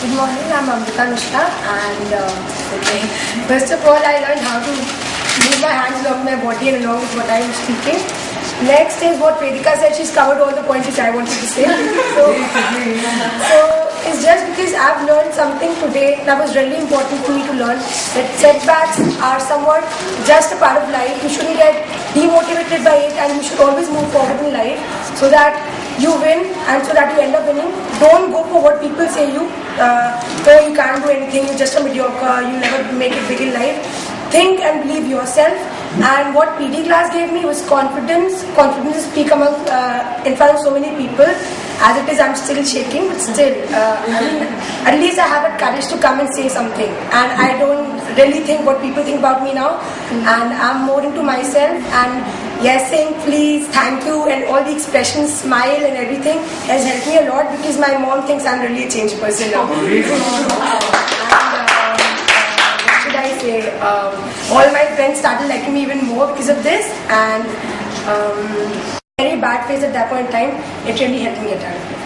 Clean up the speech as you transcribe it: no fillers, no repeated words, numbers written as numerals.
Good morning, I'm Amrita Mishra and first of all I learned how to move my hands along my body and along with what I was speaking. Next is what Vedika said, she's covered all the points which I wanted to say. So it's just because I've learned something today that was really important for me to learn, that setbacks are somewhat just a part of life. You shouldn't get demotivated by it and you should always move forward in life so that you win and so that you end up winning. Don't go for what people say you, oh you can't do anything, you're just a mediocre, you'll never make it big in life. Think and believe yourself. And what PD class gave me was confidence to speak among, in front of so many people. As it is, I'm still shaking, but still, at least I have the courage to come and say something. And I don't really think what people think about me now. And I'm more into myself. And yes, saying please, thank you, and all the expressions, smile and everything has helped me a lot because my mom thinks I'm really a changed person now. All my friends started liking me even more because of this, and very bad phase at that point in time, it really helped me at that.